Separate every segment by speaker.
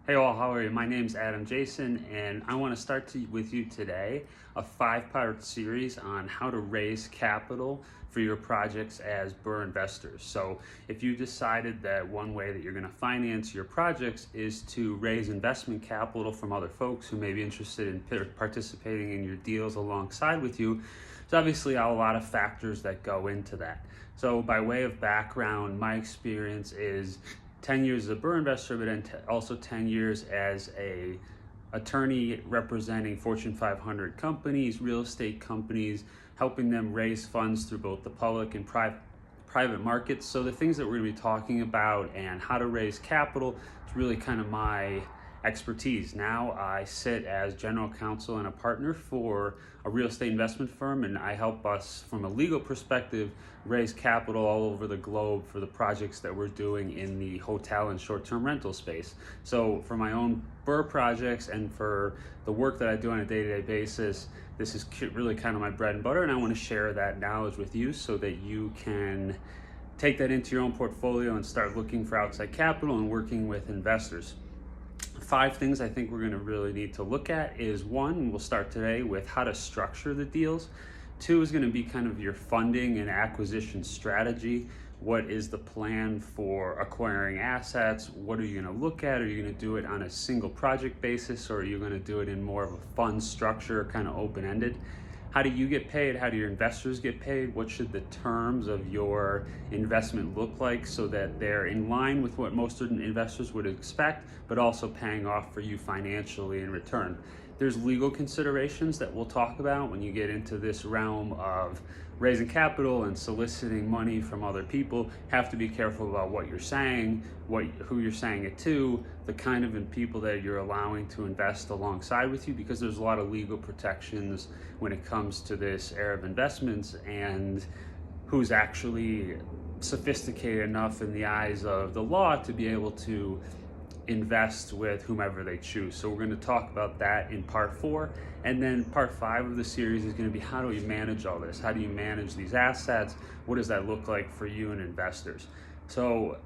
Speaker 1: Hey all, how are you? My name's Adam Jason, and I want to start with you today a 5-part series on how to raise capital for your projects as BRRRR investors. So if you decided that one way that you're going to finance your projects is to raise investment capital from other folks who may be interested in participating in your deals alongside with you, there's obviously a lot of factors that go into that. So by way of background, my experience is 10 years as a BRRRR investor, but then also 10 years as a attorney representing Fortune 500 companies, real estate companies, helping them raise funds through both the public and private markets. So the things that we're going to be talking about and how to raise capital is really kind of my expertise. Now I sit as general counsel and a partner for a real estate investment firm, and I help us from a legal perspective raise capital all over the globe for the projects that we're doing in the hotel and short-term rental space. So for my own BRRRR projects and for the work that I do on a day-to-day basis, this is really kind of my bread and butter, and I want to share that knowledge with you so that you can take that into your own portfolio and start looking for outside capital and working with investors. 5 things I think we're going to really need to look at is 1, we'll start today with how to structure the deals. 2 is going to be kind of your funding and acquisition strategy. What is the plan for acquiring assets? What are you going to look at? Are you going to do it on a single project basis, or are you going to do it in more of a fund structure, kind of open-ended? How do you get paid? How do your investors get paid? What should the terms of your investment look like so that they're in line with what most investors would expect, but also paying off for you financially in return? There's legal considerations that we'll talk about when you get into this realm of raising capital and soliciting money from other people. Have to be careful about what you're saying, who you're saying it to, the kind of people that you're allowing to invest alongside with you, because there's a lot of legal protections when it comes to this area of investments and who's actually sophisticated enough in the eyes of the law to be able to invest with whomever they choose. So we're going to talk about that in part 4, and then part 5 of the series is going to be how do we manage all this? How do you manage these assets? What does that look like for you and investors? So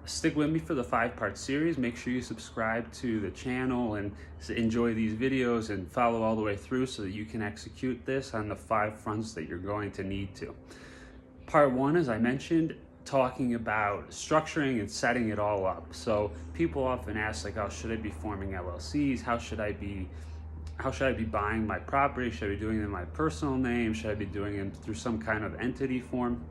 Speaker 1: stick with me for the 5-part series. Make sure you subscribe to the channel and enjoy these videos and follow all the way through so that you can execute this on the 5 fronts that you're going to need to. Part 1, as I mentioned, talking about structuring and setting it all up. So people often ask, like, oh, should I be forming LLCs? How should I be buying my property? Should I be doing it in my personal name? Should I be doing it through some kind of entity form?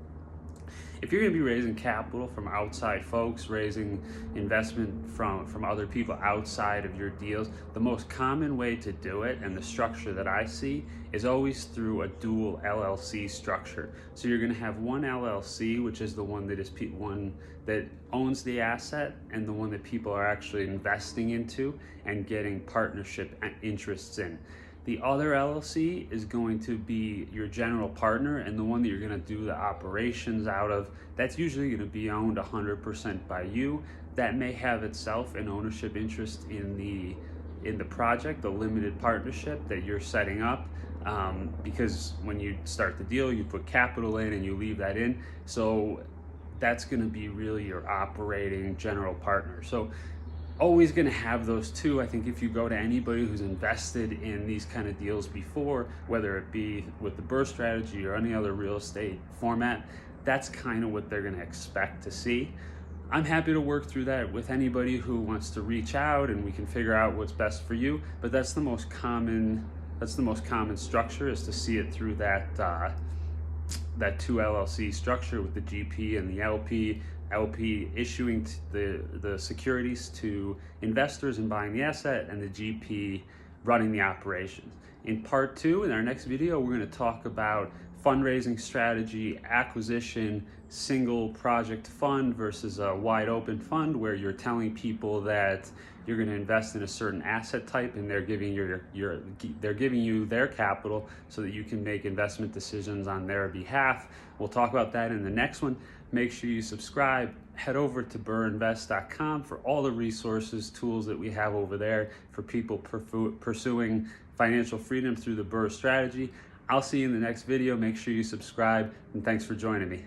Speaker 1: If you're going to be raising capital from outside folks, raising investment from other people outside of your deals, the most common way to do it, and the structure that I see, is always through a dual LLC structure. So you're going to have one LLC, which is the one that is one that owns the asset and the one that people are actually investing into and getting partnership interests in. The other LLC is going to be your general partner, and the one that you're going to do the operations out of, that's usually going to be owned 100% by you. That may have itself an ownership interest in the project, the limited partnership that you're setting up, because when you start the deal, you put capital in and you leave that in. So that's going to be really your operating general partner. So always going to have those 2. I think if you go to anybody who's invested in these kind of deals before, whether it be with the BRRRR strategy or any other real estate format, that's kind of what they're going to expect to see. I'm happy to work through that with anybody who wants to reach out, and we can figure out what's best for you. But that's the most common structure, is to see it through that 2 LLC structure, with the GP and the LP issuing the securities to investors and buying the asset, and the GP running the operations. In part 2, in our next video, we're going to talk about fundraising strategy, acquisition, single project fund versus a wide open fund, where you're telling people that you're going to invest in a certain asset type, and they're giving you their capital so that you can make investment decisions on their behalf. We'll talk about that in the next one. Make sure you subscribe. Head over to BRRRRinvest.com for all the resources, tools that we have over there for people pursuing financial freedom through the BRRRR strategy. I'll see you in the next video. Make sure you subscribe, and thanks for joining me.